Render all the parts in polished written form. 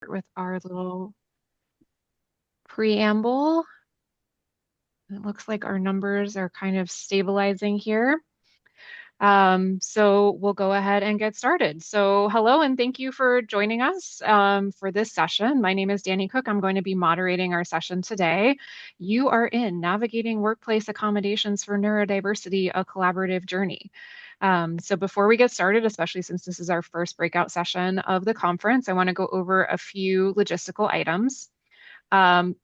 start with our little preamble. It looks like our numbers are kind of stabilizing here. So we'll go ahead and get started. So hello and thank you for joining us for this session. My name is Danny Cook. I'm going to be moderating our session today. You are in Navigating Workplace Accommodations for Neurodiversity, a Collaborative Journey. So before we get started, especially since this is our first breakout session of the conference, I want to go over a few logistical items.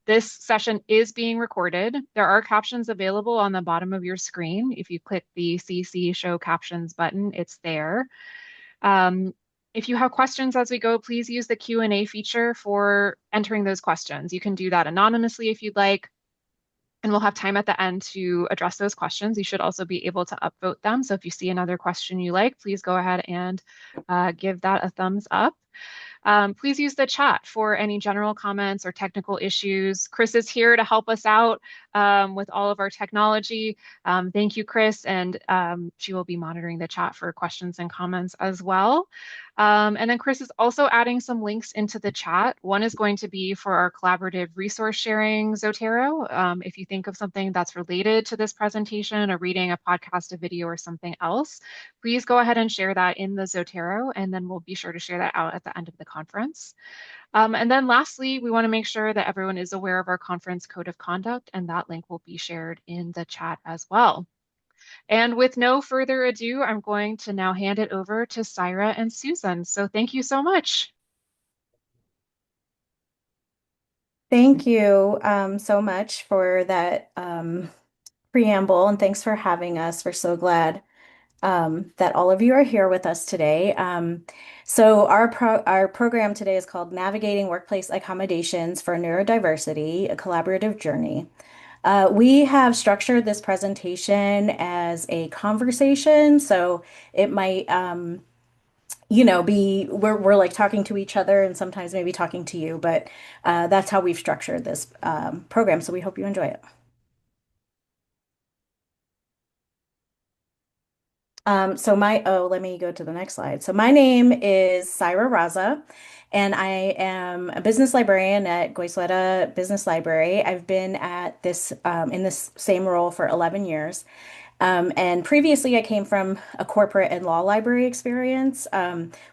This session is being recorded. There are captions available on the bottom of your screen. If you click the CC Show Captions button, it's there. If you have questions as we go, please use the Q&A feature for entering those questions. You can do that anonymously if you'd like, and we'll have time at the end to address those questions. You should also be able to upvote them. So if you see another question you like, please go ahead and give that a thumbs up. Please use the chat for any general comments or technical issues. Chris is here to help us out with all of our technology. Thank you, Chris, and she will be monitoring the chat for questions and comments as well. And then Chris is also adding some links into the chat. One is going to be for our collaborative resource sharing Zotero. If you think of something that's related to this presentation, a reading, a podcast, a video, or something else, please go ahead and share that in the Zotero, and then we'll be sure to share that out at the end of the conference. And then lastly, we want to make sure that everyone is aware of our conference code of conduct, and that link will be shared in the chat as well. And with no further ado, I'm going to now hand it over to Saira and Susan. So thank you so much. Thank you so much for that preamble, and thanks for having us. We're so glad that all of you are here with us today. So our program today is called Navigating Workplace Accommodations for Neurodiversity, a Collaborative Journey. We have structured this presentation as a conversation, so it might be we're like talking to each other and sometimes maybe talking to you, but that's how we've structured this program. So we hope you enjoy it. Let me go to the next slide. So my name is Saira Raza, and I am a business librarian at Goizueta Business Library. I've been at this in this same role for 11 years. And previously, I came from a corporate and law library experience,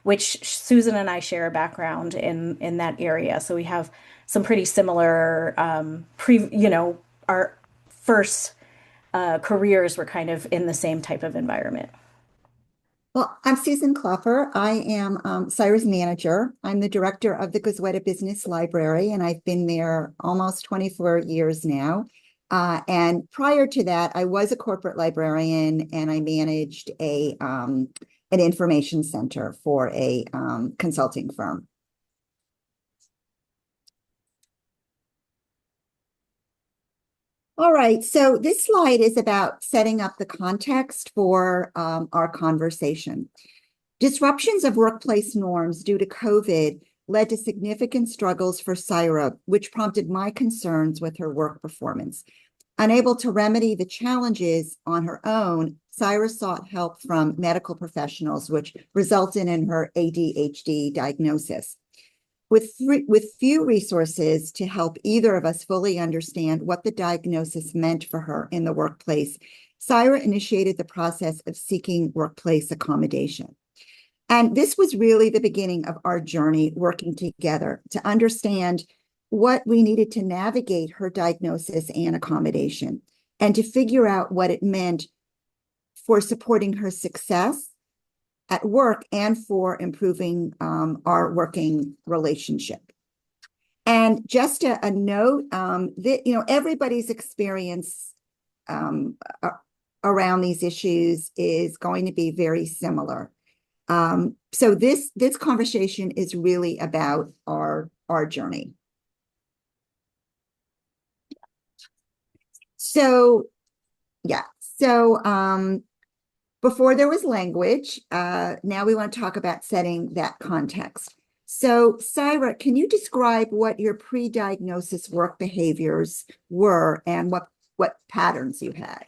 which Susan and I share a background in that area. So we have some pretty similar, our first careers were kind of in the same type of environment. Well, I'm Susan Klopper. I am Saira's manager. I'm the director of the Goizueta Business Library, and I've been there almost 24 years now. And prior to that, I was a corporate librarian, and I managed an information center for a consulting firm. All right, so this slide is about setting up the context for our conversation. Disruptions of workplace norms due to COVID led to significant struggles for Saira, which prompted my concerns with her work performance. Unable to remedy the challenges on her own, Saira sought help from medical professionals, which resulted in her ADHD diagnosis. With few resources to help either of us fully understand what the diagnosis meant for her in the workplace, Saira initiated the process of seeking workplace accommodation. And this was really the beginning of our journey working together to understand what we needed to navigate her diagnosis and accommodation, and to figure out what it meant for supporting her success at work and for improving our working relationship. And just a note that everybody's experience around these issues is going to be very similar. So this conversation is really about our journey. So before there was language, now we want to talk about setting that context. So Saira, can you describe what your pre-diagnosis work behaviors were and what patterns you had?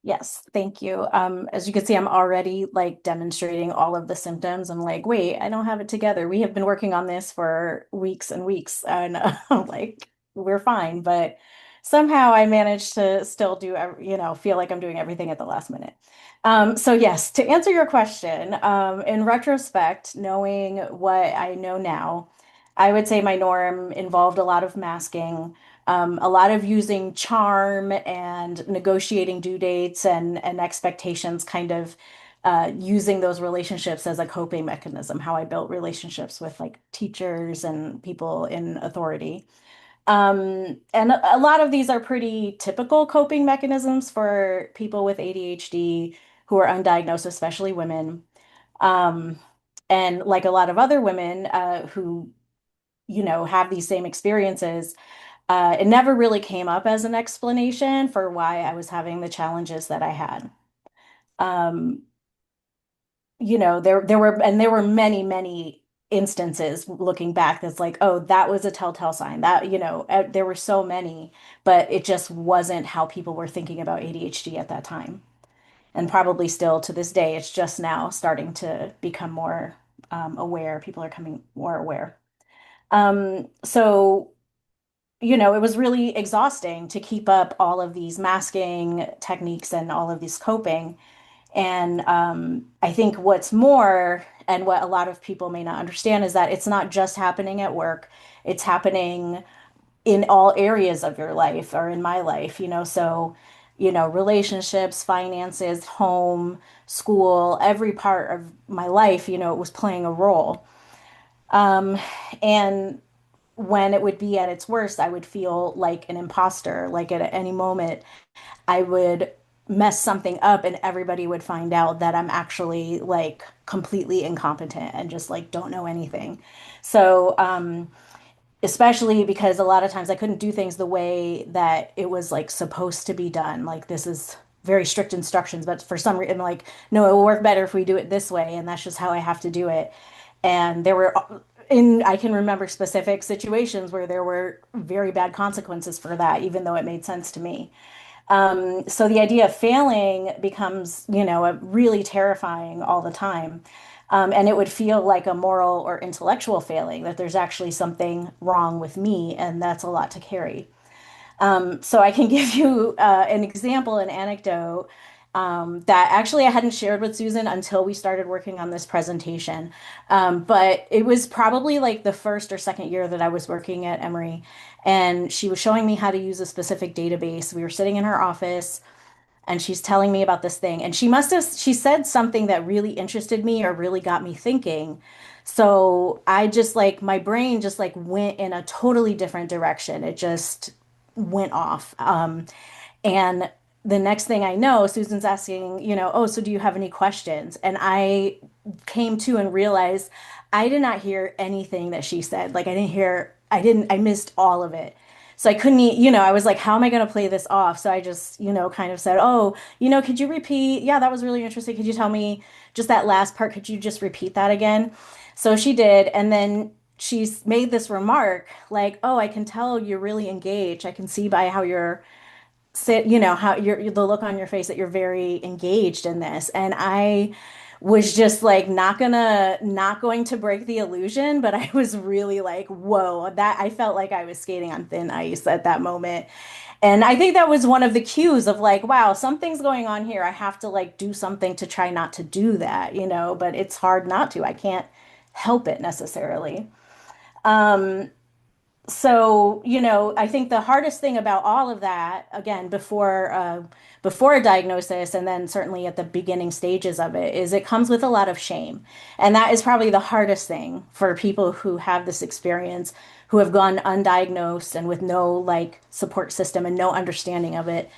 Yes, thank you. As you can see, I'm already like demonstrating all of the symptoms. I'm like, wait, I don't have it together. We have been working on this for weeks and weeks, and I'm like, we're fine. But somehow I managed to still do, feel like I'm doing everything at the last minute. So yes, to answer your question, in retrospect, knowing what I know now, I would say my norm involved a lot of masking, a lot of using charm and negotiating due dates and expectations, kind of using those relationships as a coping mechanism, how I built relationships with like teachers and people in authority. And a lot of these are pretty typical coping mechanisms for people with ADHD who are undiagnosed, especially women. Um, and like a lot of other women who, have these same experiences, it never really came up as an explanation for why I was having the challenges that I had. Um, there were many, many instances looking back that's like, oh, that was a telltale sign. That, there were so many, but it just wasn't how people were thinking about ADHD at that time. And probably still to this day, it's just now starting to become more aware. People are coming more aware. So it was really exhausting to keep up all of these masking techniques and all of this coping. And I think what's more, and what a lot of people may not understand, is that it's not just happening at work, it's happening in all areas of your life or in my life, so, relationships, finances, home, school, every part of my life, it was playing a role. Um, and when it would be at its worst, I would feel like an imposter. Like at any moment, I would mess something up and everybody would find out that I'm actually like completely incompetent and just like don't know anything. So, especially because a lot of times I couldn't do things the way that it was like supposed to be done. Like this is very strict instructions, but for some reason, like, no, it will work better if we do it this way, and that's just how I have to do it. And I can remember specific situations where there were very bad consequences for that, even though it made sense to me. So the idea of failing becomes, a really terrifying all the time. And it would feel like a moral or intellectual failing, that there's actually something wrong with me, and that's a lot to carry. So I can give you an example, an anecdote that actually I hadn't shared with Susan until we started working on this presentation. But it was probably like the first or second year that I was working at Emory, and she was showing me how to use a specific database. We were sitting in her office and she's telling me about this thing, and she said something that really interested me or really got me thinking. So I just like my brain just like went in a totally different direction. It just went off. And the next thing I know, Susan's asking, oh, so do you have any questions? And I came to and realized I did not hear anything that she said. Like I missed all of it. So I couldn't, I was like, how am I going to play this off? So I just, kind of said, oh, could you repeat? Yeah, that was really interesting. Could you tell me just that last part? Could you just repeat that again? So she did. And then she's made this remark like, oh, I can tell you're really engaged. I can see by how you're sit, how the look on your face that you're very engaged in this. And I was just like not going to break the illusion, but I was really like, whoa, that I felt like I was skating on thin ice at that moment. And I think that was one of the cues of like, wow, something's going on here. I have to like do something to try not to do that, but it's hard not to. I can't help it necessarily. Um, so, I think the hardest thing about all of that, again, before a diagnosis, and then certainly at the beginning stages of it, is it comes with a lot of shame. And that is probably the hardest thing for people who have this experience, who have gone undiagnosed and with no like support system and no understanding of it.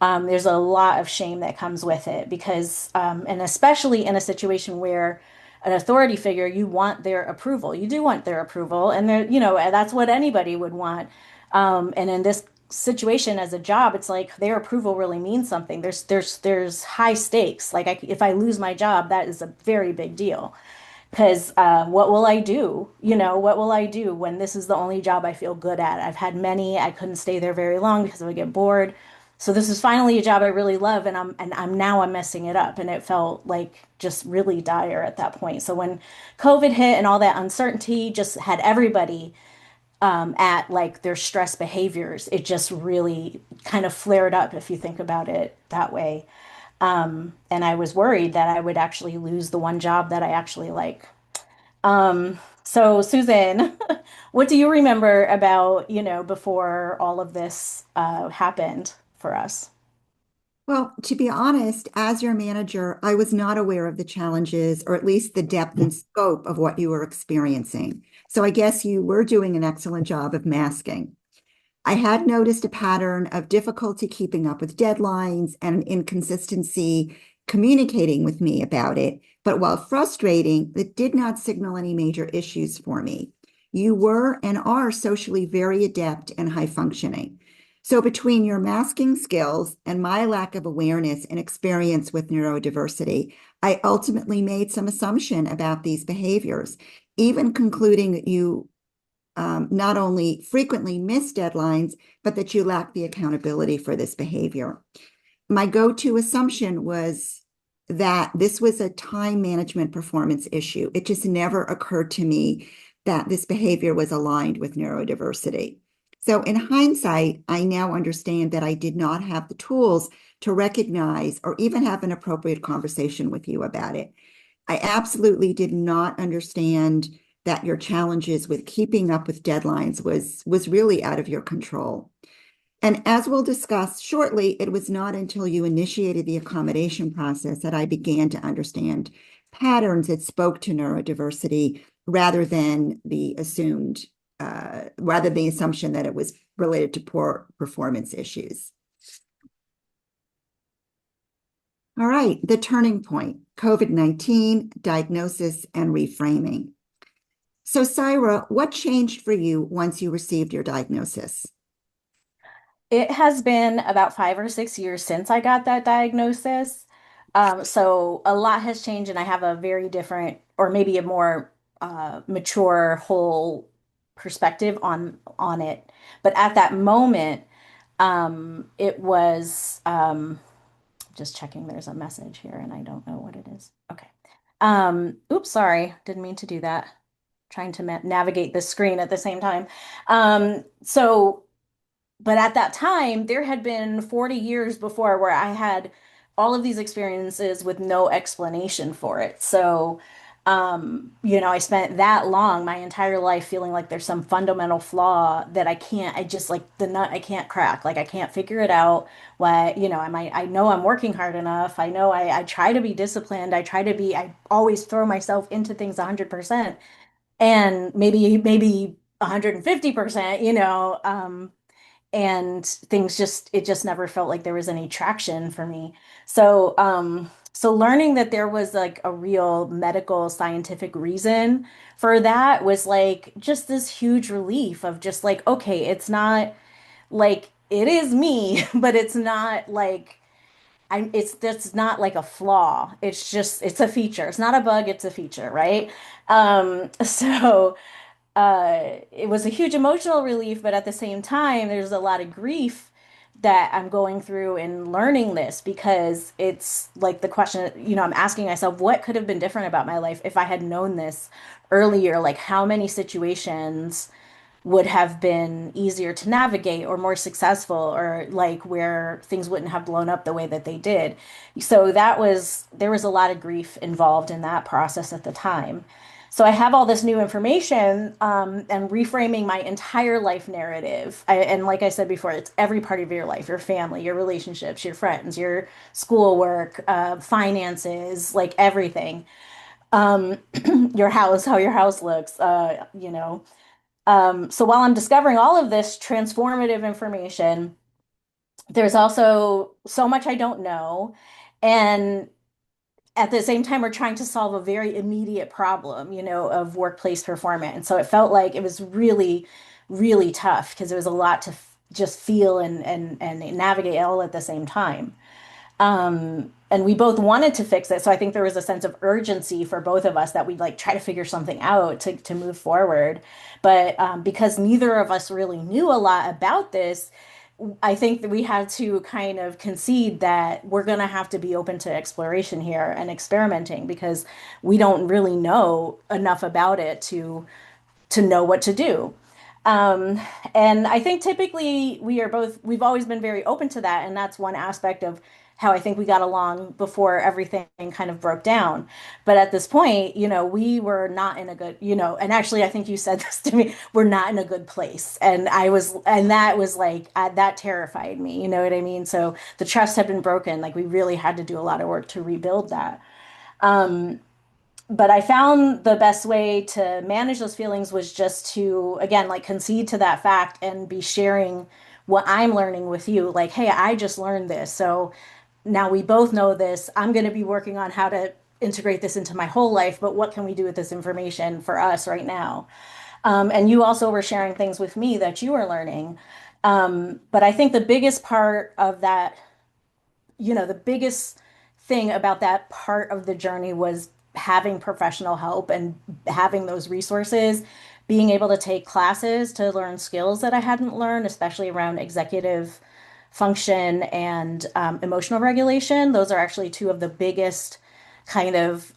There's a lot of shame that comes with it because, and especially in a situation where an authority figure, you want their approval. You do want their approval, and that's what anybody would want. And in this situation as a job, it's like their approval really means something. There's high stakes. Like if I lose my job, that is a very big deal. Because what will I do? What will I do when this is the only job I feel good at? I've had many. I couldn't stay there very long because I would get bored. So this is finally a job I really love, and I'm messing it up. And it felt like just really dire at that point. So when COVID hit and all that uncertainty just had everybody at like their stress behaviors, it just really kind of flared up if you think about it that way. And I was worried that I would actually lose the one job that I actually like. So Susan, what do you remember about, before all of this happened for us? Well, to be honest, as your manager, I was not aware of the challenges or at least the depth and scope of what you were experiencing. So I guess you were doing an excellent job of masking. I had noticed a pattern of difficulty keeping up with deadlines and an inconsistency communicating with me about it. But while frustrating, it did not signal any major issues for me. You were and are socially very adept and high functioning. So, between your masking skills and my lack of awareness and experience with neurodiversity, I ultimately made some assumption about these behaviors, even concluding that you not only frequently miss deadlines, but that you lack the accountability for this behavior. My go-to assumption was that this was a time management performance issue. It just never occurred to me that this behavior was aligned with neurodiversity. So in hindsight, I now understand that I did not have the tools to recognize or even have an appropriate conversation with you about it. I absolutely did not understand that your challenges with keeping up with deadlines was really out of your control. And as we'll discuss shortly, it was not until you initiated the accommodation process that I began to understand patterns that spoke to neurodiversity rather than the assumption that it was related to poor performance issues. All right, the turning point, COVID-19, diagnosis, and reframing. So, Saira, what changed for you once you received your diagnosis? It has been about 5 or 6 years since I got that diagnosis. So a lot has changed, and I have a very different, or maybe a more mature, whole perspective on it. But at that moment, it was just checking. There's a message here, and I don't know what it is. Okay. Oops, sorry, didn't mean to do that. Trying to navigate the screen at the same time. So. But at that time, there had been 40 years before where I had all of these experiences with no explanation for it. So, I spent that long, my entire life, feeling like there's some fundamental flaw that I just like the nut I can't crack. Like I can't figure it out. Why, I know I'm working hard enough. I know I try to be disciplined. I always throw myself into things 100% and maybe 150%, and it just never felt like there was any traction for me. So learning that there was like a real medical scientific reason for that was like just this huge relief of just like, okay, it's not like it is me, but it's not like that's not like a flaw. It's a feature. It's not a bug, it's a feature, right? So it was a huge emotional relief, but at the same time, there's a lot of grief that I'm going through in learning this because it's like the question, I'm asking myself, what could have been different about my life if I had known this earlier? Like, how many situations would have been easier to navigate or more successful or like where things wouldn't have blown up the way that they did. So there was a lot of grief involved in that process at the time. So I have all this new information and reframing my entire life narrative. And like I said before, it's every part of your life, your family, your relationships, your friends, your schoolwork, finances, like everything. Um, your house, how your house looks, so while I'm discovering all of this transformative information, there's also so much I don't know. And at the same time, we're trying to solve a very immediate problem, of workplace performance. And so it felt like it was really, really tough because it was a lot to just feel and navigate all at the same time. And we both wanted to fix it. So I think there was a sense of urgency for both of us that we'd like try to figure something out to move forward. But because neither of us really knew a lot about this, I think that we had to kind of concede that we're going to have to be open to exploration here and experimenting because we don't really know enough about it to know what to do. Um, and I think typically we've always been very open to that. And that's one aspect of how I think we got along before everything kind of broke down. But at this point, we were not in a good, and actually, I think you said this to me, we're not in a good place. And that was like, that terrified me. You know what I mean? So the trust had been broken. Like we really had to do a lot of work to rebuild that. Um, but I found the best way to manage those feelings was just to, again, like concede to that fact and be sharing what I'm learning with you. Like, hey, I just learned this. So now we both know this. I'm going to be working on how to integrate this into my whole life, but what can we do with this information for us right now? And you also were sharing things with me that you were learning. But I think the biggest part of that, the biggest thing about that part of the journey was having professional help and having those resources, being able to take classes to learn skills that I hadn't learned, especially around executive function and emotional regulation. Those are actually two of the biggest kind of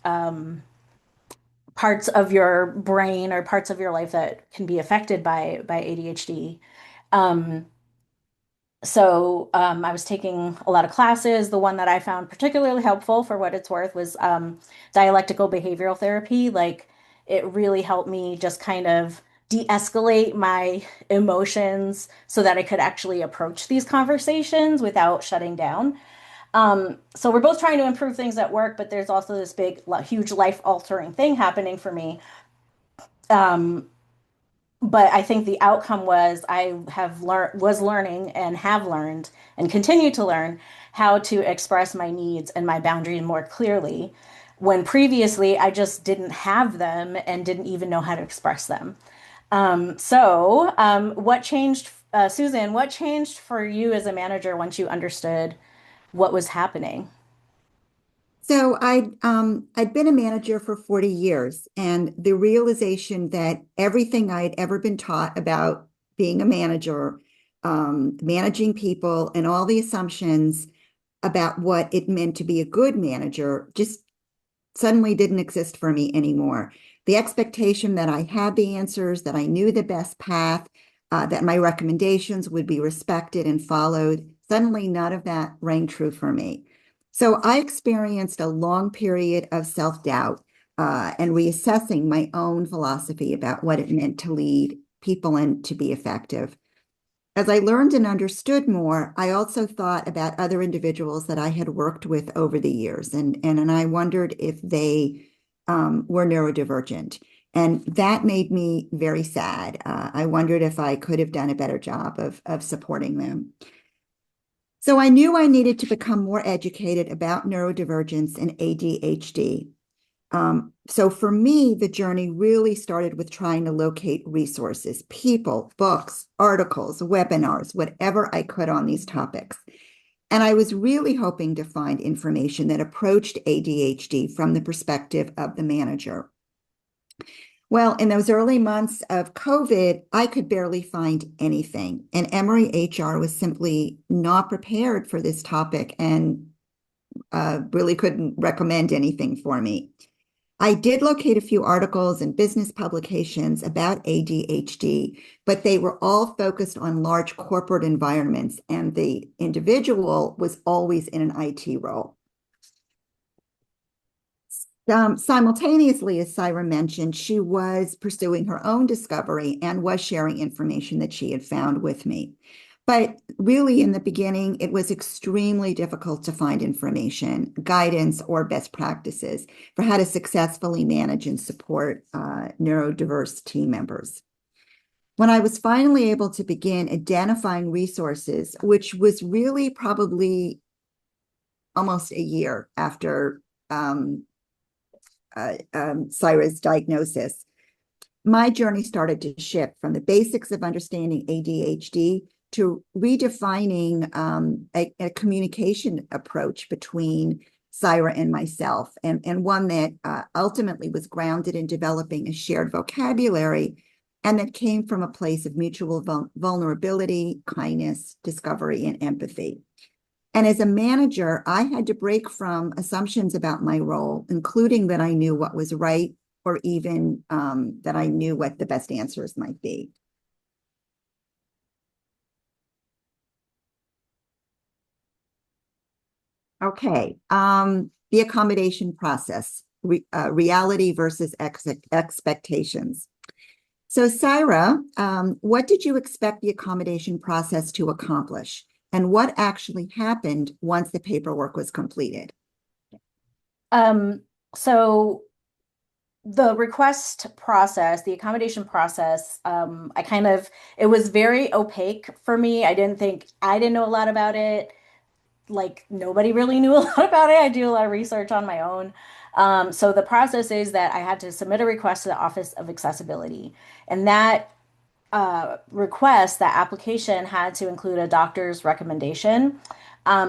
parts of your brain or parts of your life that can be affected by ADHD. Um, I was taking a lot of classes. The one that I found particularly helpful for what it's worth was dialectical behavioral therapy. Like it really helped me just kind of de-escalate my emotions so that I could actually approach these conversations without shutting down. So we're both trying to improve things at work, but there's also this big, huge life-altering thing happening for me. Um, but I think the outcome was was learning and have learned and continue to learn how to express my needs and my boundaries more clearly when previously I just didn't have them and didn't even know how to express them. What changed, Susan, what changed for you as a manager once you understood what was happening? So I'd been a manager for 40 years, and the realization that everything I'd ever been taught about being a manager, managing people, and all the assumptions about what it meant to be a good manager just suddenly didn't exist for me anymore. The expectation that I had the answers, that I knew the best path, that my recommendations would be respected and followed, suddenly none of that rang true for me. So I experienced a long period of self-doubt and reassessing my own philosophy about what it meant to lead people and to be effective. As I learned and understood more, I also thought about other individuals that I had worked with over the years, and I wondered if they were neurodivergent. And that made me very sad. I wondered if I could have done a better job of supporting them. So I knew I needed to become more educated about neurodivergence and ADHD. So for me, the journey really started with trying to locate resources, people, books, articles, webinars, whatever I could on these topics. And I was really hoping to find information that approached ADHD from the perspective of the manager. Well, in those early months of COVID, I could barely find anything. And Emory HR was simply not prepared for this topic and really couldn't recommend anything for me. I did locate a few articles and business publications about ADHD, but they were all focused on large corporate environments, and the individual was always in an IT role. Simultaneously, as Saira mentioned, she was pursuing her own discovery and was sharing information that she had found with me. But really, in the beginning, it was extremely difficult to find information, guidance, or best practices for how to successfully manage and support neurodiverse team members. When I was finally able to begin identifying resources, which was really almost a year after Saira's diagnosis, my journey started to shift from the basics of understanding ADHD to redefining a communication approach between Saira and myself, and one that ultimately was grounded in developing a shared vocabulary and that came from a place of mutual vulnerability, kindness, discovery, and empathy. And as a manager, I had to break from assumptions about my role, including that I knew what was right or even that I knew what the best answers might be. Okay, the accommodation process, reality versus expectations. So, Saira, what did you expect the accommodation process to accomplish? And what actually happened once the paperwork was completed? Um, so the request process, the accommodation process, it was very opaque for me. I didn't know a lot about it. Like nobody really knew a lot about it. I do a lot of research on my own. So the process is that I had to submit a request to the Office of Accessibility, and that request, that application had to include a doctor's recommendation.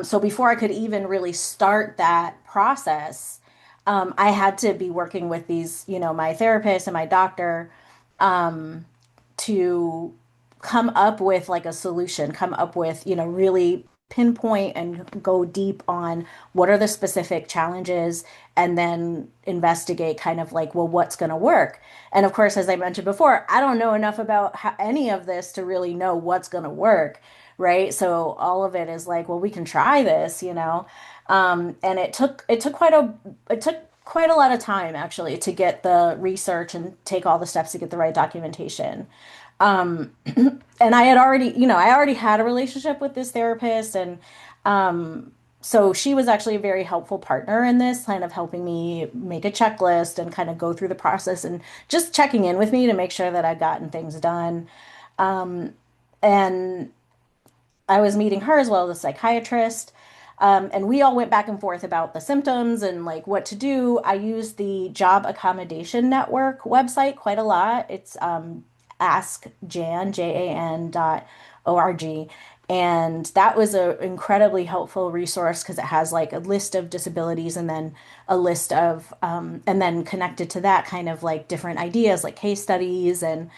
So before I could even really start that process, I had to be working with my therapist and my doctor to come up with like a solution, come up with, really pinpoint and go deep on what are the specific challenges and then investigate kind of like, well, what's going to work. And of course, as I mentioned before, I don't know enough about any of this to really know what's going to work, right? So all of it is like, well, we can try this. And it took quite a lot of time actually to get the research and take all the steps to get the right documentation. Um, and I already had a relationship with this therapist, and so she was actually a very helpful partner in this, kind of helping me make a checklist and kind of go through the process and just checking in with me to make sure that I'd gotten things done. Um, and I was meeting her as well as a psychiatrist. And we all went back and forth about the symptoms and like what to do. I used the Job Accommodation Network website quite a lot. It's askjan.org. And that was an incredibly helpful resource because it has like a list of disabilities and then and then connected to that kind of like different ideas like case studies and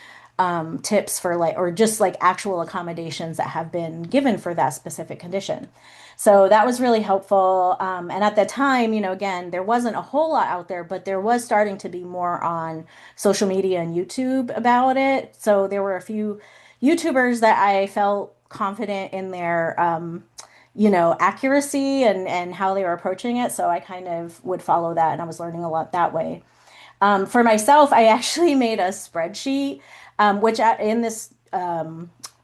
tips for like, or just like actual accommodations that have been given for that specific condition. So that was really helpful. And at the time, again, there wasn't a whole lot out there, but there was starting to be more on social media and YouTube about it. So there were a few YouTubers that I felt confident in their, accuracy and how they were approaching it. So I kind of would follow that and I was learning a lot that way. For myself, I actually made a spreadsheet, in this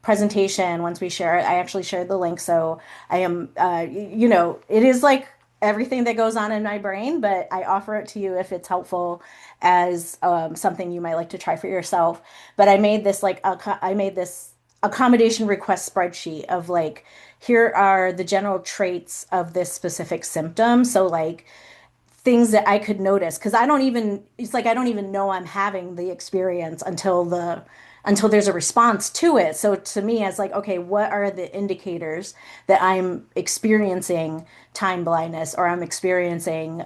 presentation, once we share it, I actually shared the link. So I am, it is like everything that goes on in my brain, but I offer it to you if it's helpful as something you might like to try for yourself. But I made this accommodation request spreadsheet of like, here are the general traits of this specific symptom. So like, things that I could notice because it's like I don't even know I'm having the experience until there's a response to it. So to me, it's like, okay, what are the indicators that I'm experiencing time blindness or I'm experiencing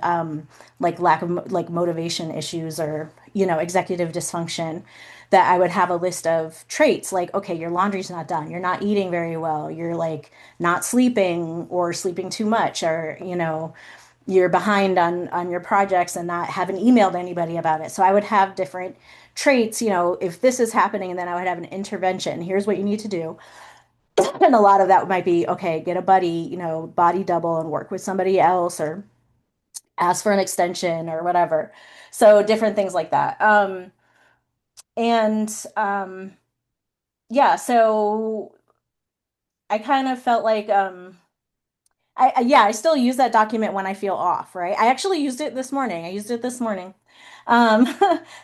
like lack of like motivation issues or, executive dysfunction that I would have a list of traits like, okay, your laundry's not done, you're not eating very well, you're like not sleeping or sleeping too much or, you're behind on your projects and not haven't emailed anybody about it. So I would have different traits, if this is happening, and then I would have an intervention. Here's what you need to do. And a lot of that might be, okay, get a buddy, body double and work with somebody else or ask for an extension or whatever. So different things like that. And yeah, so I kind of felt like I still use that document when I feel off, right? I actually used it this morning. I used it this morning. Um,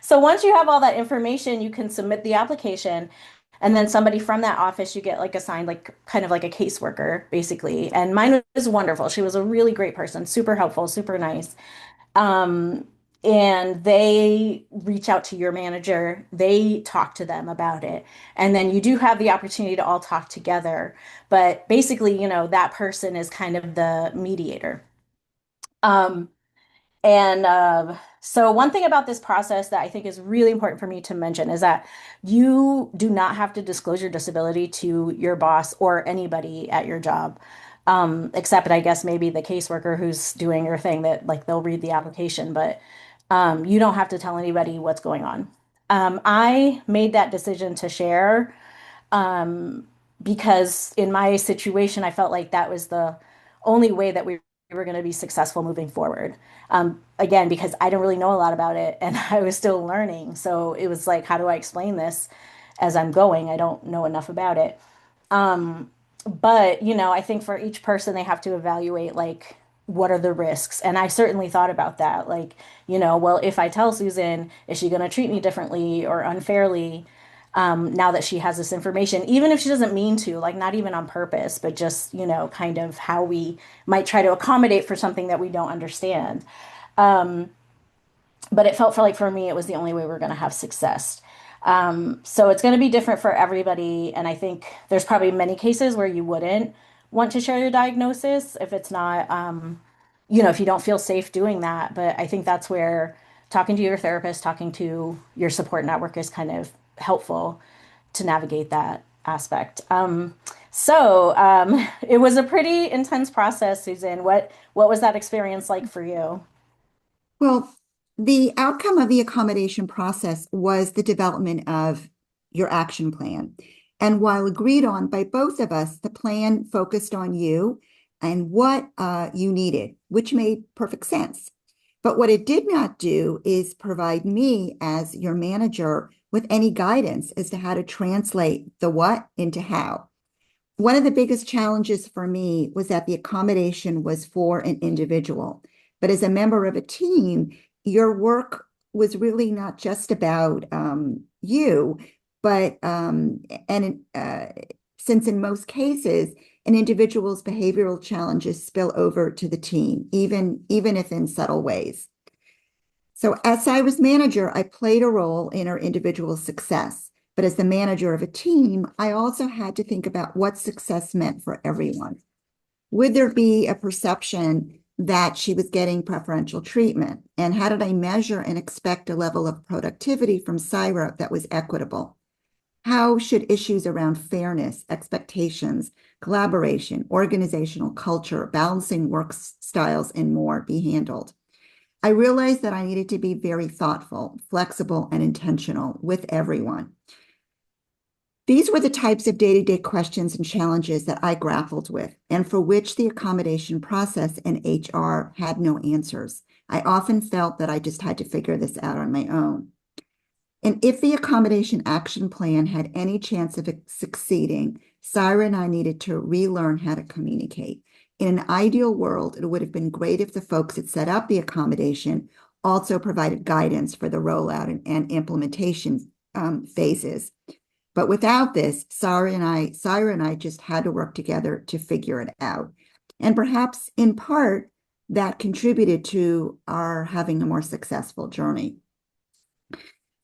so once you have all that information, you can submit the application, and then somebody from that office you get like assigned like kind of like a caseworker, basically. And mine was wonderful. She was a really great person, super helpful, super nice. Um, and they reach out to your manager, they talk to them about it. And then you do have the opportunity to all talk together. But basically, that person is kind of the mediator. Um, and So one thing about this process that I think is really important for me to mention is that you do not have to disclose your disability to your boss or anybody at your job. Except I guess maybe the caseworker who's doing your thing that like they'll read the application, but you don't have to tell anybody what's going on. I made that decision to share um, because in my situation, I felt like that was the only way that we were going to be successful moving forward. Again, because I don't really know a lot about it and I was still learning. So it was like, how do I explain this as I'm going? I don't know enough about it. Um, but, I think for each person, they have to evaluate like, what are the risks? And I certainly thought about that. Like, well, if I tell Susan, is she going to treat me differently or unfairly? Now that she has this information, even if she doesn't mean to, like not even on purpose, but just, kind of how we might try to accommodate for something that we don't understand. Um, but it felt for me, it was the only way we're going to have success. So it's going to be different for everybody. And I think there's probably many cases where you wouldn't want to share your diagnosis if it's not, if you don't feel safe doing that. But I think that's where talking to your therapist, talking to your support network is kind of helpful to navigate that aspect. It was a pretty intense process, Susan. What was that experience like for you? Well, the outcome of the accommodation process was the development of your action plan. And while agreed on by both of us, the plan focused on you and what you needed, which made perfect sense. But what it did not do is provide me as your manager with any guidance as to how to translate the what into how. One of the biggest challenges for me was that the accommodation was for an individual. But as a member of a team, your work was really not just about you, but since in most cases, an individual's behavioral challenges spill over to the team, even if in subtle ways. So as Saira's manager, I played a role in her individual success. But as the manager of a team, I also had to think about what success meant for everyone. Would there be a perception that she was getting preferential treatment? And how did I measure and expect a level of productivity from Saira that was equitable? How should issues around fairness, expectations, collaboration, organizational culture, balancing work styles, and more be handled? I realized that I needed to be very thoughtful, flexible, and intentional with everyone. These were the types of day-to-day questions and challenges that I grappled with, and for which the accommodation process and HR had no answers. I often felt that I just had to figure this out on my own. And if the accommodation action plan had any chance of succeeding, Saira and I needed to relearn how to communicate. In an ideal world, it would have been great if the folks that set up the accommodation also provided guidance for the rollout and implementation phases. But without this, Saira and I just had to work together to figure it out. And perhaps in part, that contributed to our having a more successful journey.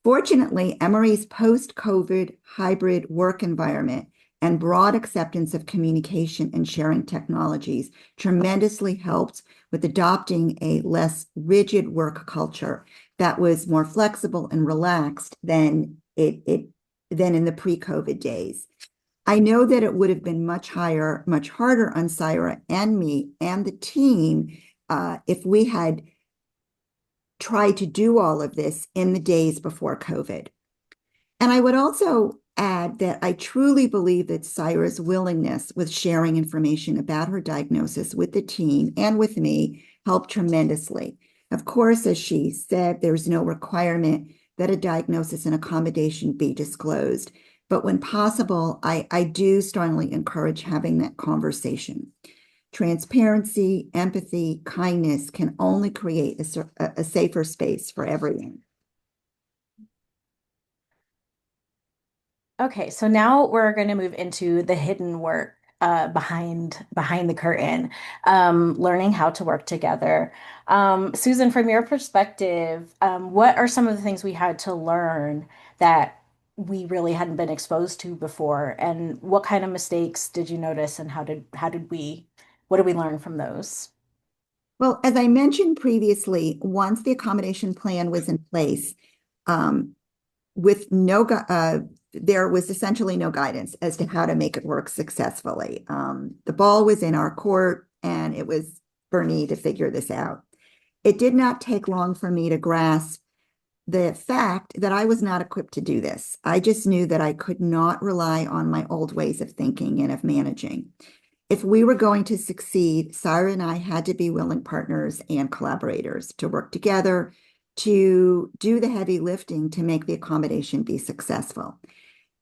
Fortunately, Emory's post-COVID hybrid work environment and broad acceptance of communication and sharing technologies tremendously helped with adopting a less rigid work culture that was more flexible and relaxed than in the pre-COVID days. I know that it would have been much harder on Saira and me and the team if we had tried to do all of this in the days before COVID. And I would also add that I truly believe that Saira's willingness with sharing information about her diagnosis with the team and with me helped tremendously. Of course, as she said, there's no requirement that a diagnosis and accommodation be disclosed. But when possible, I do strongly encourage having that conversation. Transparency, empathy, kindness can only create a safer space for everyone. Okay, so now we're going to move into the hidden work behind the curtain, learning how to work together. Susan, from your perspective, what are some of the things we had to learn that we really hadn't been exposed to before, and what kind of mistakes did you notice, and what did we learn from those? Well, as I mentioned previously, once the accommodation plan was in place, um, with there was essentially no guidance as to how to make it work successfully. The ball was in our court, and it was for me to figure this out. It did not take long for me to grasp the fact that I was not equipped to do this. I just knew that I could not rely on my old ways of thinking and of managing. If we were going to succeed, Saira and I had to be willing partners and collaborators to work together to do the heavy lifting to make the accommodation be successful.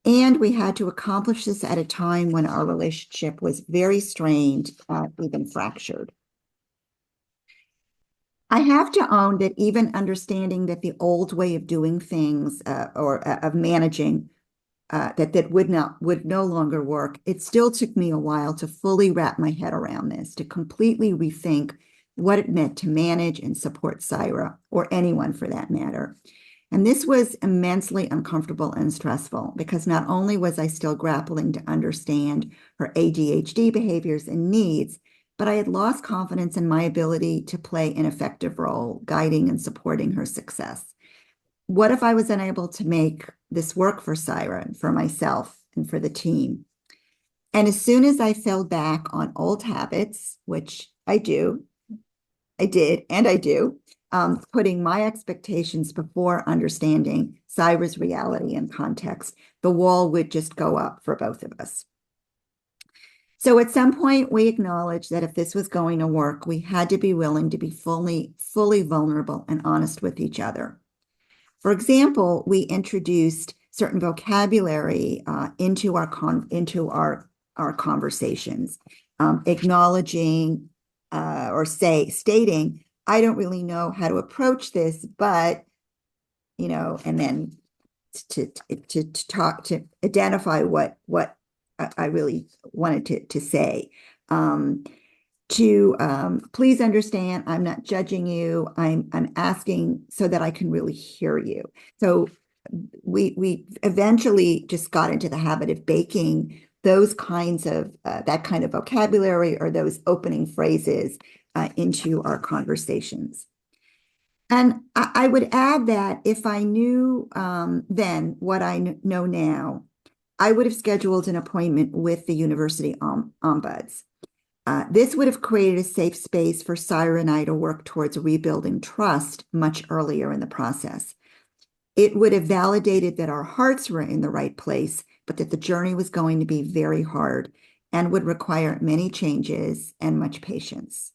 And we had to accomplish this at a time when our relationship was very strained, even fractured. I have to own that even understanding that the old way of doing things or of managing that would no longer work, it still took me a while to fully wrap my head around this, to completely rethink what it meant to manage and support Saira, or anyone for that matter. And this was immensely uncomfortable and stressful because not only was I still grappling to understand her ADHD behaviors and needs, but I had lost confidence in my ability to play an effective role guiding and supporting her success. What if I was unable to make this work for Saira and for myself and for the team? And as soon as I fell back on old habits, which I did, and I do, putting my expectations before understanding Saira's reality and context, the wall would just go up for both of us. So at some point, we acknowledged that if this was going to work, we had to be willing to be fully vulnerable and honest with each other. For example, we introduced certain vocabulary into our conversations, acknowledging or stating, I don't really know how to approach this, but and then to talk to identify what I really wanted to say. Please understand, I'm not judging you. I'm asking so that I can really hear you. So we eventually just got into the habit of baking those kinds of that kind of vocabulary or those opening phrases into our conversations. And I would add that if I knew then what I know now, I would have scheduled an appointment with the university ombuds. This would have created a safe space for Saira and I to work towards rebuilding trust much earlier in the process. It would have validated that our hearts were in the right place, but that the journey was going to be very hard and would require many changes and much patience.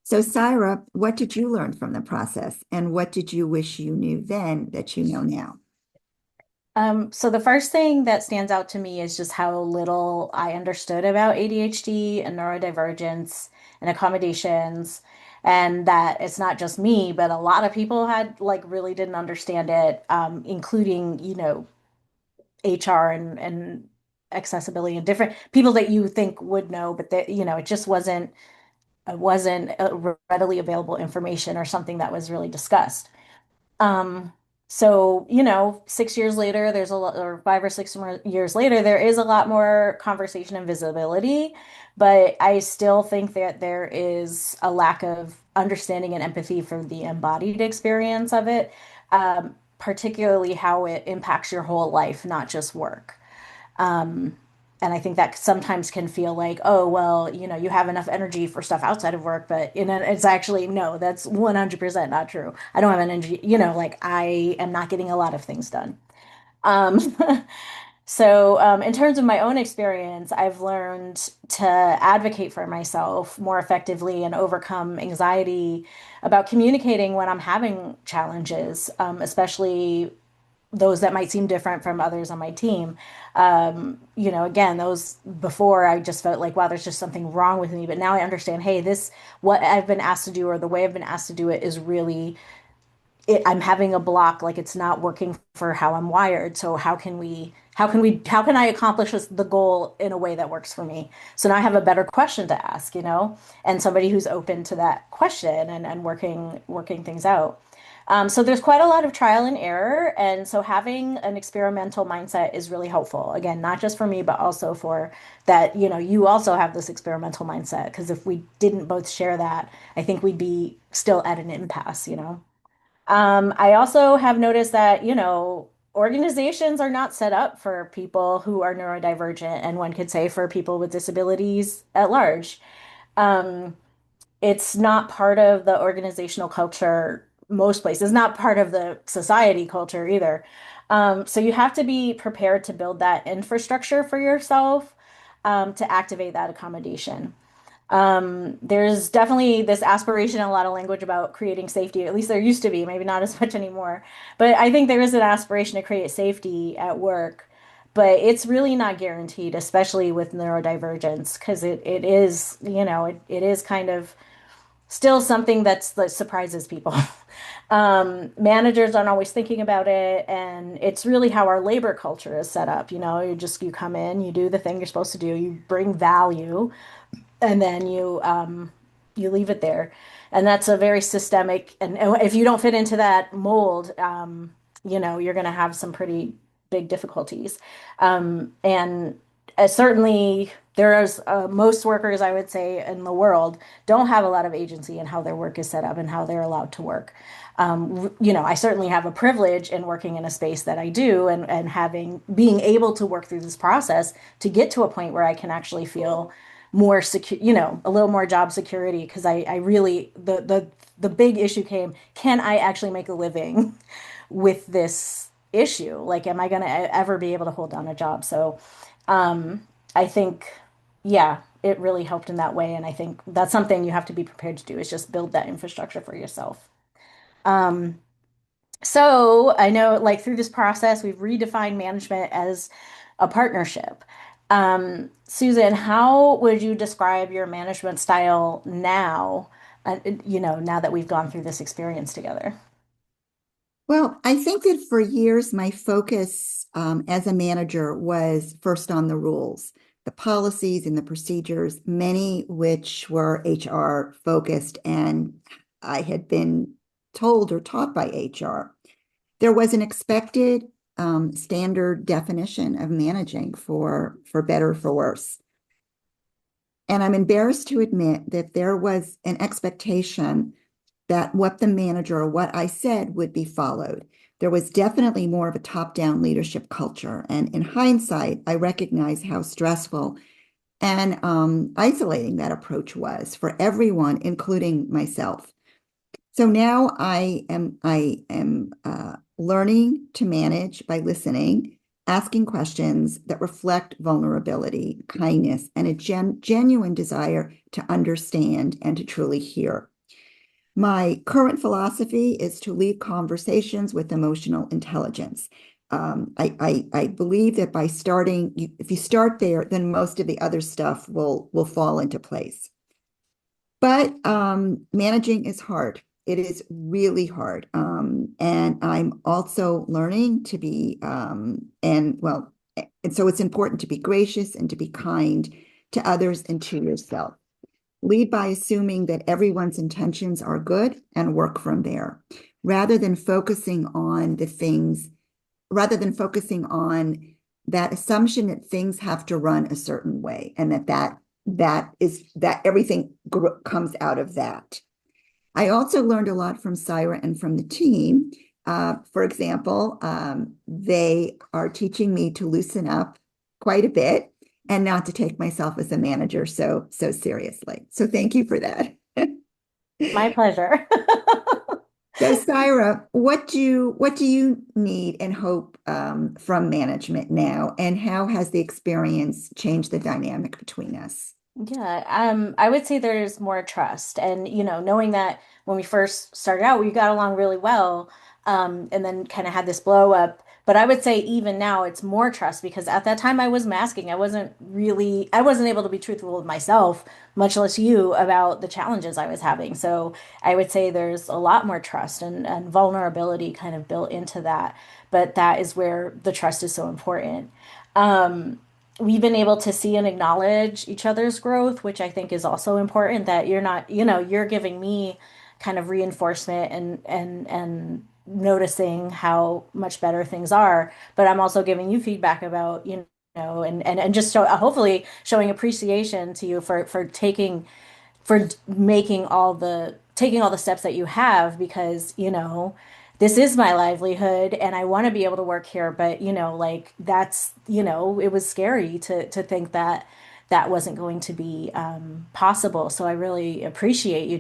So, Saira, what did you learn from the process, and what did you wish you knew then that you know now? So the first thing that stands out to me is just how little I understood about ADHD and neurodivergence and accommodations, and that it's not just me, but a lot of people had really didn't understand it, including, HR and accessibility and different people that you think would know, but that, it just wasn't readily available information or something that was really discussed. Um, so, 6 years later, there's a lot, or 5 or 6 more years later, there is a lot more conversation and visibility, but I still think that there is a lack of understanding and empathy for the embodied experience of it, particularly how it impacts your whole life, not just work. Um, and I think that sometimes can feel like, oh, well, you have enough energy for stuff outside of work, but it's actually no, that's 100% not true. I don't have an energy, like I am not getting a lot of things done. Um, so, in terms of my own experience, I've learned to advocate for myself more effectively and overcome anxiety about communicating when I'm having challenges, especially those that might seem different from others on my team. Again, those before I just felt like, wow, there's just something wrong with me. But now I understand, hey, what I've been asked to do or the way I've been asked to do it is really I'm having a block, like it's not working for how I'm wired. So how can I accomplish the goal in a way that works for me? So now I have a better question to ask, and somebody who's open to that question and working things out. So there's quite a lot of trial and error. And so having an experimental mindset is really helpful. Again, not just for me, but also for that, you also have this experimental mindset. Because if we didn't both share that, I think we'd be still at an impasse. I also have noticed that, organizations are not set up for people who are neurodivergent, and one could say for people with disabilities at large. Um, it's not part of the organizational culture, most places, not part of the society culture either. So you have to be prepared to build that infrastructure for yourself, to activate that accommodation. There's definitely this aspiration and a lot of language about creating safety. At least there used to be, maybe not as much anymore. But I think there is an aspiration to create safety at work. But it's really not guaranteed, especially with neurodivergence, because it is, it is kind of still something that surprises people. Managers aren't always thinking about it, and it's really how our labor culture is set up. You come in, you do the thing you're supposed to do, you bring value, and then you leave it there. And that's a very systemic, and if you don't fit into that mold, you're going to have some pretty big difficulties. And certainly there's most workers, I would say, in the world don't have a lot of agency in how their work is set up and how they're allowed to work. I certainly have a privilege in working in a space that I do, and being able to work through this process to get to a point where I can actually feel more secure, a little more job security, because I really the big issue came, can I actually make a living with this issue? Like, am I going to ever be able to hold down a job? So, I think, yeah, it really helped in that way. And I think that's something you have to be prepared to do, is just build that infrastructure for yourself. Um, so I know, like, through this process, we've redefined management as a partnership. Susan, how would you describe your management style now, now that we've gone through this experience together? Well, I think that for years, my focus as a manager was first on the rules, the policies and the procedures, many which were HR focused, and I had been told or taught by HR. There was an expected standard definition of managing for better or for worse. And I'm embarrassed to admit that there was an expectation that what the manager or what I said would be followed. There was definitely more of a top-down leadership culture. And in hindsight, I recognize how stressful and isolating that approach was for everyone, including myself. So now I am learning to manage by listening, asking questions that reflect vulnerability, kindness, and a genuine desire to understand and to truly hear. My current philosophy is to lead conversations with emotional intelligence. I believe that by starting, if you start there, then most of the other stuff will fall into place. But managing is hard. It is really hard. And I'm also learning to be, and so it's important to be gracious and to be kind to others and to yourself. Lead by assuming that everyone's intentions are good and work from there, rather than focusing on that assumption that things have to run a certain way, and that everything comes out of that. I also learned a lot from Saira and from the team. For example, they are teaching me to loosen up quite a bit and not to take myself as a manager so seriously. So thank you for that. My pleasure. So Saira, what do you need and hope from management now, and how has the experience changed the dynamic between us? Yeah, I would say there's more trust, and knowing that when we first started out, we got along really well, and then kind of had this blow up. But I would say even now it's more trust, because at that time I was masking. I wasn't able to be truthful with myself, much less you, about the challenges I was having. So I would say there's a lot more trust and vulnerability kind of built into that. But that is where the trust is so important. We've been able to see and acknowledge each other's growth, which I think is also important, that you're not, you're giving me kind of reinforcement and noticing how much better things are. But I'm also giving you feedback about, and just hopefully showing appreciation to you for making taking all the steps that you have because, this is my livelihood and I want to be able to work here, but like that's, it was scary to think that that wasn't going to be possible. So I really appreciate you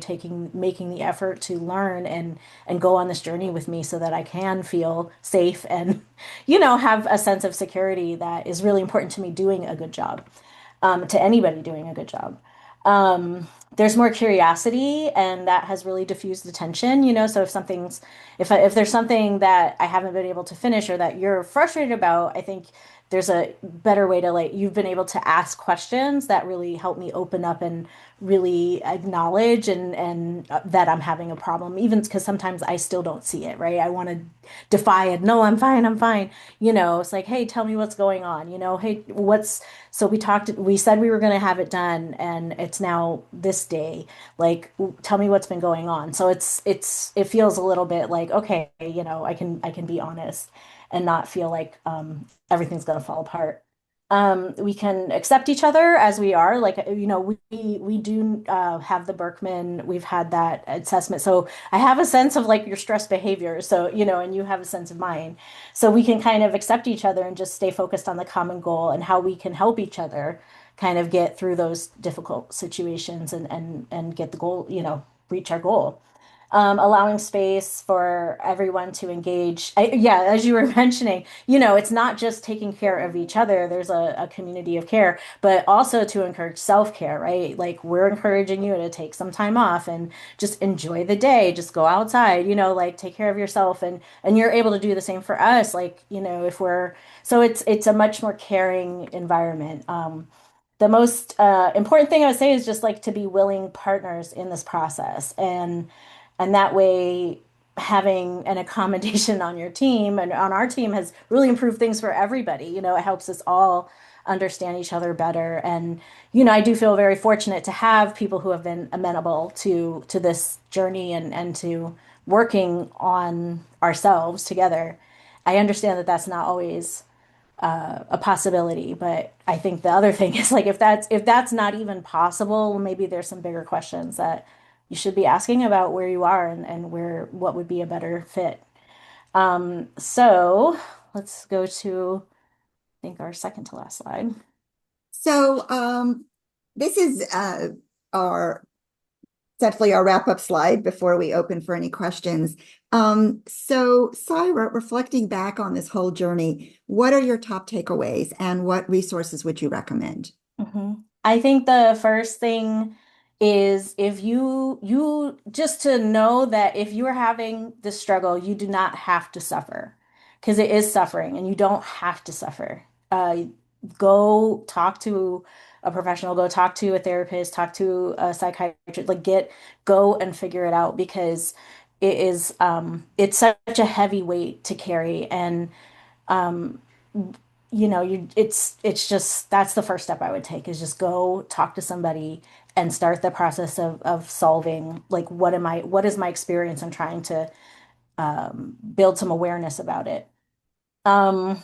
making the effort to learn and go on this journey with me so that I can feel safe and, have a sense of security that is really important to me doing a good job, to anybody doing a good job. There's more curiosity, and that has really diffused the tension, So if there's something that I haven't been able to finish or that you're frustrated about, I think there's a better way to like you've been able to ask questions that really help me open up and really acknowledge and that I'm having a problem, even because sometimes I still don't see it, right? I want to defy it. No, I'm fine, I'm fine. It's like, hey, tell me what's going on, hey, so we said we were going to have it done and it's now this day. Like, tell me what's been going on. So it feels a little bit like, okay, I can be honest and not feel like everything's going to fall apart. We can accept each other as we are. Like, we do have the Berkman, we've had that assessment. So I have a sense of like your stress behavior. So, and you have a sense of mine. So we can kind of accept each other and just stay focused on the common goal and how we can help each other kind of get through those difficult situations and get the goal, reach our goal. Allowing space for everyone to engage. Yeah, as you were mentioning, it's not just taking care of each other. There's a community of care, but also to encourage self-care, right? Like we're encouraging you to take some time off and just enjoy the day, just go outside, like take care of yourself and you're able to do the same for us. Like, if we're so it's a much more caring environment. The most important thing I would say is just like to be willing partners in this process and that way having an accommodation on your team and on our team has really improved things for everybody. It helps us all understand each other better. And, I do feel very fortunate to have people who have been amenable to this journey and to working on ourselves together. I understand that that's not always a possibility. But I think the other thing is like if that's not even possible, maybe there's some bigger questions that you should be asking about where you are and where what would be a better fit. So let's go to I think our second to last slide. So this is our definitely our wrap-up slide before we open for any questions. So Saira, reflecting back on this whole journey, what are your top takeaways and what resources would you recommend? I think the first thing is if you just to know that if you are having this struggle, you do not have to suffer because it is suffering and you don't have to suffer. Go talk to a professional, go talk to a therapist, talk to a psychiatrist, go and figure it out because it's such a heavy weight to carry and um it's just that's the first step I would take is just go talk to somebody and start the process of solving like what is my experience and trying to build some awareness about it. Um,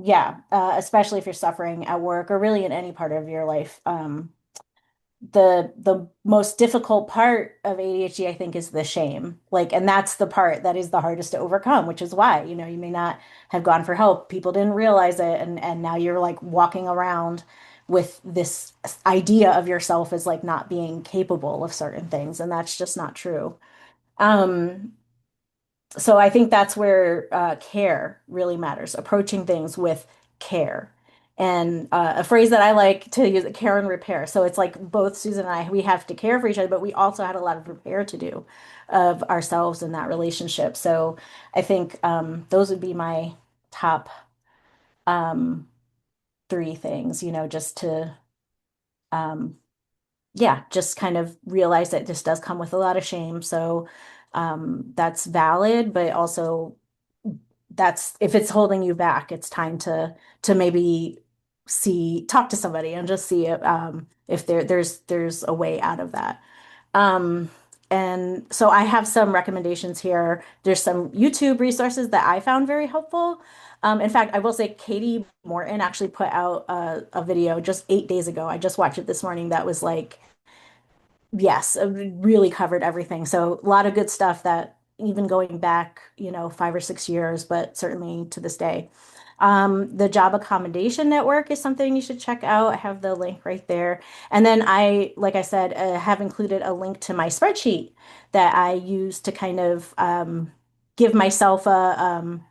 yeah, especially if you're suffering at work or really in any part of your life. The most difficult part of ADHD, I think, is the shame. Like, and that's the part that is the hardest to overcome, which is why, you may not have gone for help. People didn't realize it, and now you're like walking around with this idea of yourself as like not being capable of certain things, and that's just not true. Um, so I think that's where care really matters, approaching things with care. And a phrase that I like to use, care and repair. So it's like both Susan and I, we have to care for each other, but we also had a lot of repair to do of ourselves in that relationship. So I think those would be my top um, three things, just to, um, yeah, just kind of realize that this does come with a lot of shame. So that's valid, but also that's if it's holding you back, it's time to maybe talk to somebody and just see if there's a way out of that. Um, And so I have some recommendations here. There's some YouTube resources that I found very helpful. In fact, I will say Katie Morton actually put out a video just 8 days ago. I just watched it this morning. That was like, yes, it really covered everything. So a lot of good stuff that even going back, 5 or 6 years, but certainly to this day. The Job Accommodation Network is something you should check out. I have the link right there. And then like I said, have included a link to my spreadsheet that I use to kind of give myself a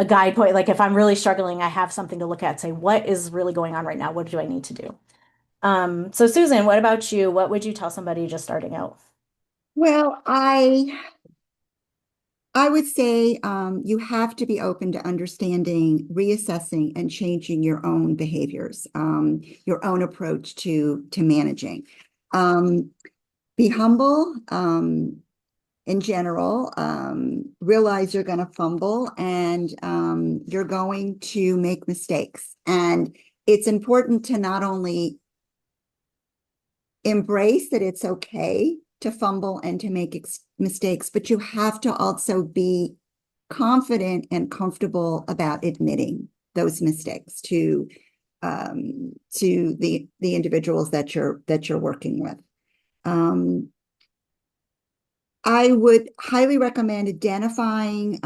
guide point. Like if I'm really struggling, I have something to look at, say, what is really going on right now? What do I need to do? So Susan, what about you? What would you tell somebody just starting out? Well, I would say you have to be open to understanding, reassessing, and changing your own behaviors, your own approach to managing. Um, be humble in general. Realize you're going to fumble and you're going to make mistakes. And it's important to not only embrace that it's okay to fumble and to make mistakes, but you have to also be confident and comfortable about admitting those mistakes to the individuals that you're working with. I would highly recommend identifying,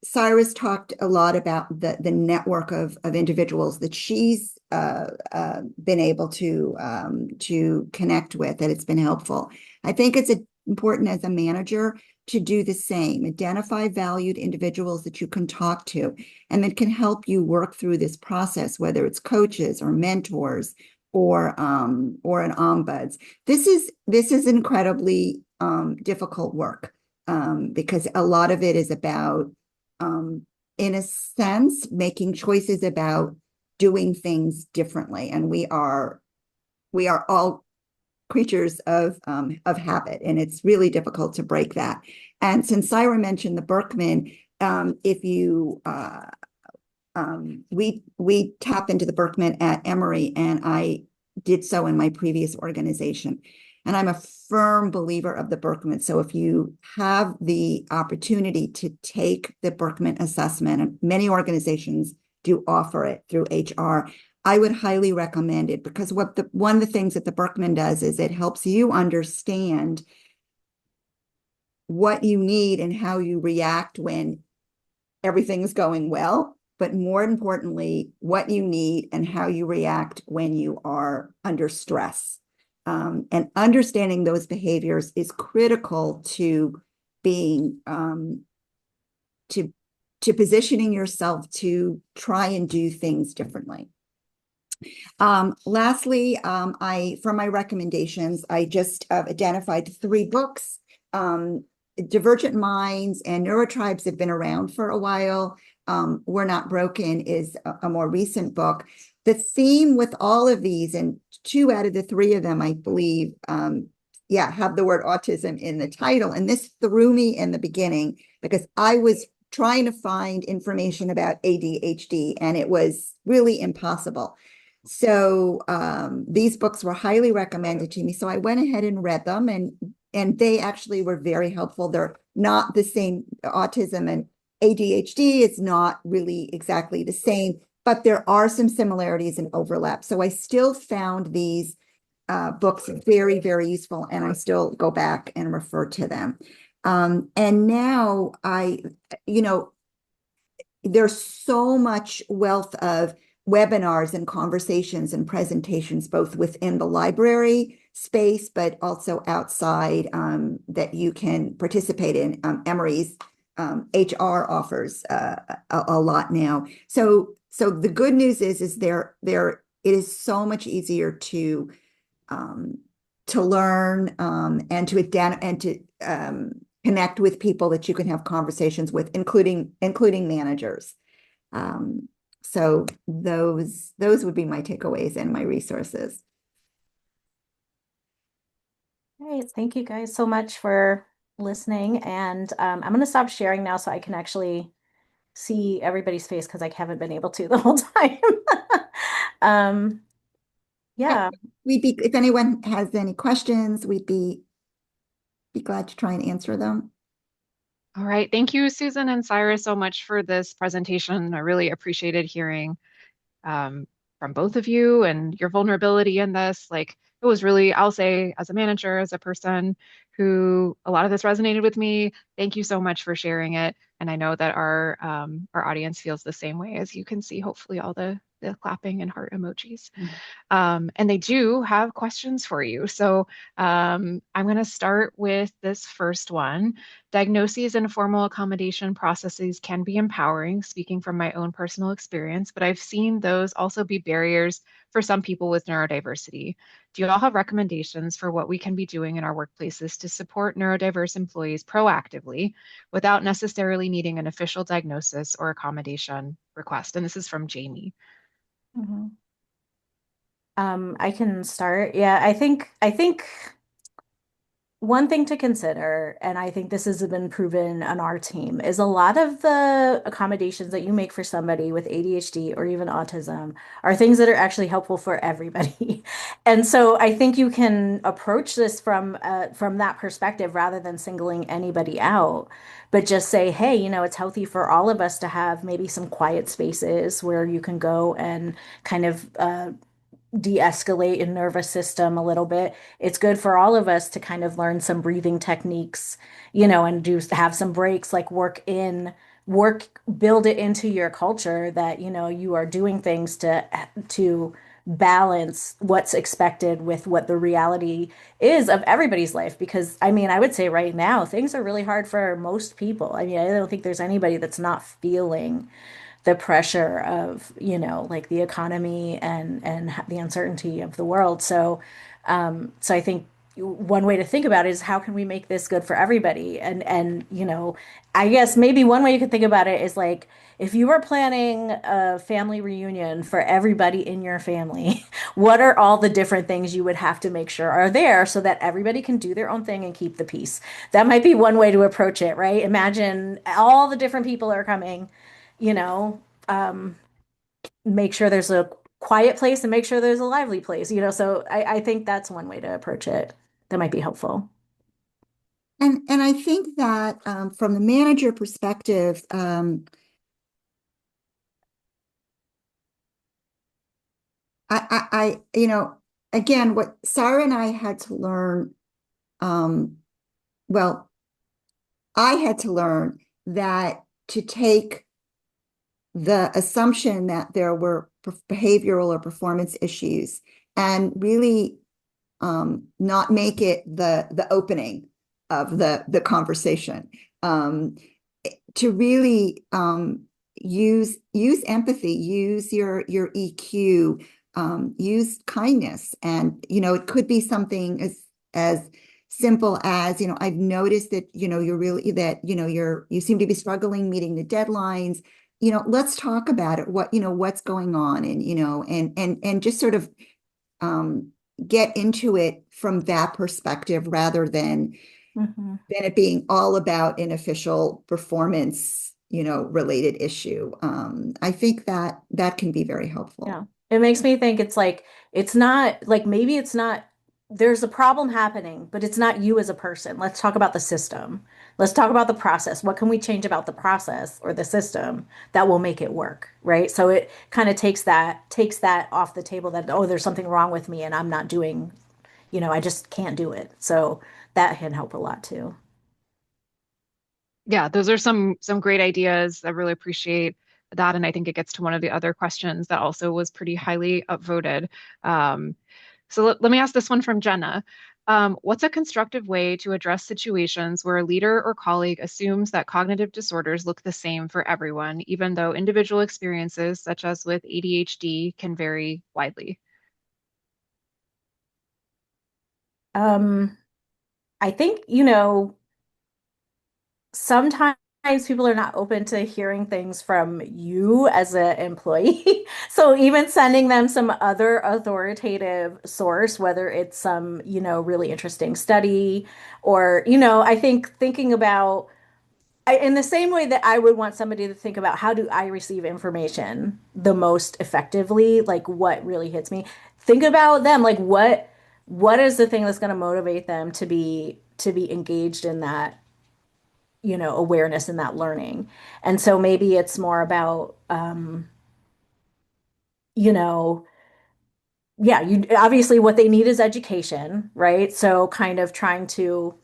Cyrus talked a lot about the network of individuals that she's been able to connect with, that it's been helpful. I think it's important as a manager to do the same. Identify valued individuals that you can talk to and that can help you work through this process, whether it's coaches or mentors or an ombuds. This is incredibly difficult work because a lot of it is about, in a sense, making choices about doing things differently. And we are all creatures of habit, and it's really difficult to break that. And since Saira mentioned the Berkman, if you we tap into the Berkman at Emory, and I did so in my previous organization. And I'm a firm believer of the Berkman. So if you have the opportunity to take the Berkman assessment, and many organizations do offer it through HR, I would highly recommend it, because one of the things that the Berkman does is it helps you understand what you need and how you react when everything's going well, but more importantly, what you need and how you react when you are under stress. And understanding those behaviors is critical to being to positioning yourself to try and do things differently. Lastly, for my recommendations, I just identified 3 books. Divergent Minds and Neurotribes have been around for a while. We're Not Broken is a more recent book. The theme with all of these, and 2 out of the 3 of them, I believe, have the word autism in the title. And this threw me in the beginning because I was trying to find information about ADHD, and it was really impossible. So these books were highly recommended to me. So I went ahead and read them, and they actually were very helpful. They're not the same. Autism and ADHD is not really exactly the same, but there are some similarities and overlap. So I still found these books very, very useful, and I still go back and refer to them. And now there's so much wealth of webinars and conversations and presentations, both within the library space, but also outside, that you can participate in. Emory's HR offers a lot now. So the good news is there it is so much easier to learn and to connect with people that you can have conversations with, including managers. So those would be my takeaways and my resources. Great. Thank you guys so much for listening. And I'm going to stop sharing now so I can actually see everybody's face because I haven't been able to the whole time. Yeah. If anyone has any questions, we'd be Be glad to try and answer them. All right. Thank you, Susan and Cyrus, so much for this presentation. I really appreciated hearing um, from both of you and your vulnerability in this. Like, it was really, I'll say, as a manager, as a person who a lot of this resonated with me. Thank you so much for sharing it. And I know that our audience feels the same way, as you can see, hopefully, all the clapping and heart emojis. And they do have questions for you. So I'm going to start with this first one. Diagnoses and formal accommodation processes can be empowering, speaking from my own personal experience, but I've seen those also be barriers for some people with neurodiversity. Do you all have recommendations for what we can be doing in our workplaces to support neurodiverse employees proactively without necessarily needing an official diagnosis or accommodation request? And this is from Jamie. Mhm. I can start. Yeah, I think one thing to consider, and I think this has been proven on our team, is a lot of the accommodations that you make for somebody with ADHD or even autism are things that are actually helpful for everybody. And so I think you can approach this from that perspective rather than singling anybody out, but just say, hey, it's healthy for all of us to have maybe some quiet spaces where you can go and kind of de-escalate your nervous system a little bit. It's good for all of us to kind of learn some breathing techniques, and do have some breaks, like build it into your culture that, you are doing things to balance what's expected with what the reality is of everybody's life. Because I mean, I would say right now, things are really hard for most people. I mean, I don't think there's anybody that's not feeling the pressure of, like the economy and the uncertainty of the world. So I think one way to think about it is how can we make this good for everybody? And I guess maybe one way you could think about it is like if you were planning a family reunion for everybody in your family, what are all the different things you would have to make sure are there so that everybody can do their own thing and keep the peace? That might be one way to approach it, right? Imagine all the different people are coming, you know, um, make sure there's a quiet place and make sure there's a lively place, So I think that's one way to approach it that might be helpful. And I think that from the manager perspective, again, what Sarah and I had to learn, um, well, I had to learn that to take the assumption that there were behavioral or performance issues and really not make it the opening of the conversation. Um, to really use empathy, use your EQ, use kindness, and it could be something as simple as I've noticed that you're really that you seem to be struggling meeting the deadlines. Let's talk about it. What's going on, and and just sort of um, get into it from that perspective rather Hmm. than it being all about an official performance, related issue. I think that that can be very helpful. Yeah. It makes me think it's like, it's not like maybe it's not, there's a problem happening, but it's not you as a person. Let's talk about the system. Let's talk about the process. What can we change about the process or the system that will make it work, right? So it kind of takes that off the table that, oh, there's something wrong with me and I'm not doing, I just can't do it. So that can help a lot too. Yeah, those are some great ideas. I really appreciate that, and I think it gets to one of the other questions that also was pretty highly upvoted. So let me ask this one from Jenna. What's a constructive way to address situations where a leader or colleague assumes that cognitive disorders look the same for everyone, even though individual experiences, such as with ADHD, can vary widely? Um, I think, sometimes people are not open to hearing things from you as an employee. So even sending them some other authoritative source, whether it's some, really interesting study or, I think thinking about in the same way that I would want somebody to think about how do I receive information the most effectively, like what really hits me. Think about them, like what is the thing that's going to motivate them to be to be engaged in that, awareness and that learning. And so maybe it's more about, you know, yeah, you obviously what they need is education, right? So kind of trying to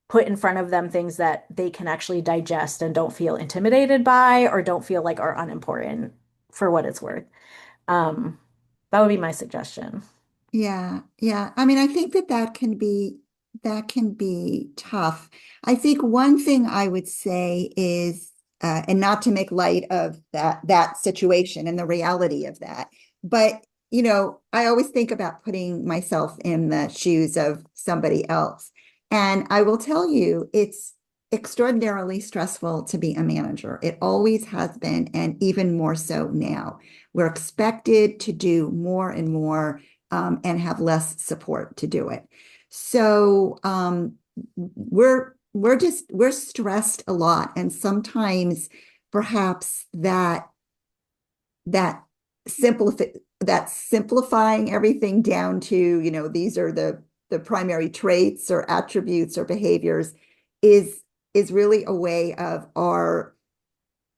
put in front of them things that they can actually digest and don't feel intimidated by or don't feel like are unimportant for what it's worth. Um, that would be my suggestion. Yeah, yeah. I mean, I think that can be tough. I think one thing I would say is, and not to make light of that situation and the reality of that, but I always think about putting myself in the shoes of somebody else. And I will tell you, it's extraordinarily stressful to be a manager. It always has been, and even more so now. We're expected to do more and more and have less support to do it. So we're stressed a lot, and sometimes perhaps that simplifying everything down to these are the primary traits or attributes or behaviors is really a way of our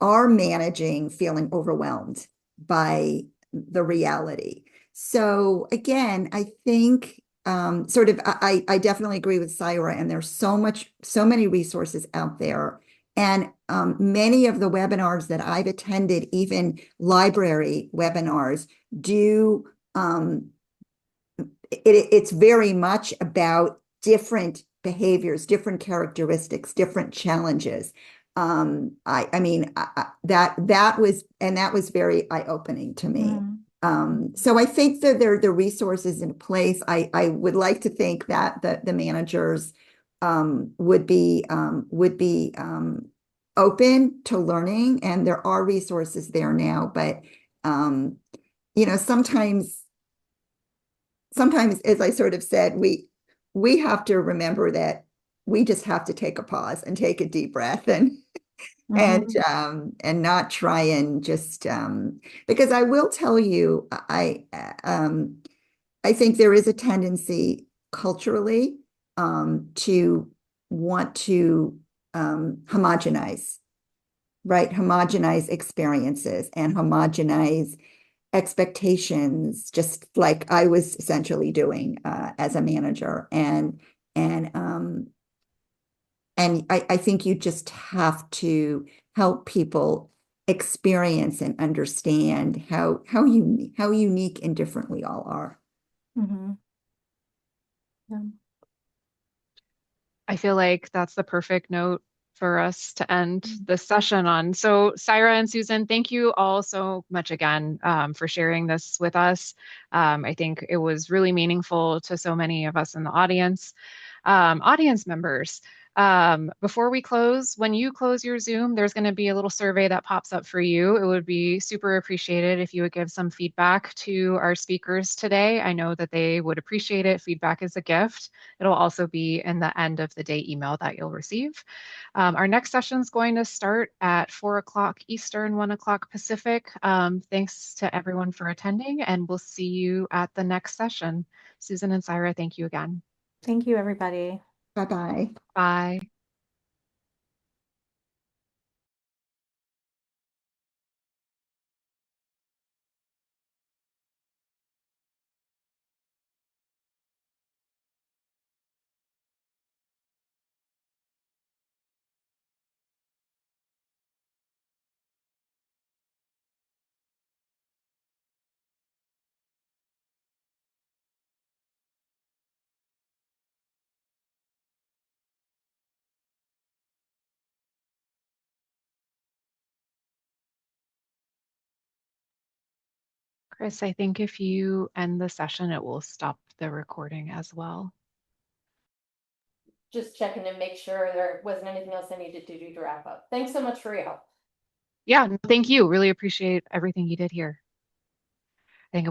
managing feeling overwhelmed by the reality. So again, I think I definitely agree with Saira, and there's so many resources out there. And many of the webinars that I've attended, even library webinars, do it's very much about different behaviors, different characteristics, different challenges. I mean that was very eye-opening to me. Mhm. So I think that there are the resources in place. I would like to think that the managers would be open to learning, and there are resources there now. But sometimes as I sort of said, we have to remember that we just have to take a pause and take a deep breath Mhm. and not try and just because I will tell you, I think there is a tendency culturally to want to homogenize, right? Homogenize experiences and homogenize expectations, just like I was essentially doing as a manager. And I think you just have to help people experience and understand how unique and different we all are. Mhm. Yeah. I feel like that's the perfect note for us to end this session on. So, Saira and Susan, thank you all so much again for sharing this with us. I think it was really meaningful to so many of us in the audience. Audience members, before we close, when you close your Zoom, there's going to be a little survey that pops up for you. It would be super appreciated if you would give some feedback to our speakers today. I know that they would appreciate it. Feedback is a gift. It'll also be in the end of the day email that you'll receive. Our next session is going to start at 4 o'clock Eastern, 1 o'clock Pacific. Thanks to everyone for attending, and we'll see you at the next session. Susan and Saira, thank you again. Thank you, everybody. Bye bye. Bye. Chris, I think if you end the session, it will stop the recording as well. Just checking to make sure there wasn't anything else I needed to do to wrap up. Thanks so much for your help. Yeah, thank you. Really appreciate everything you did here.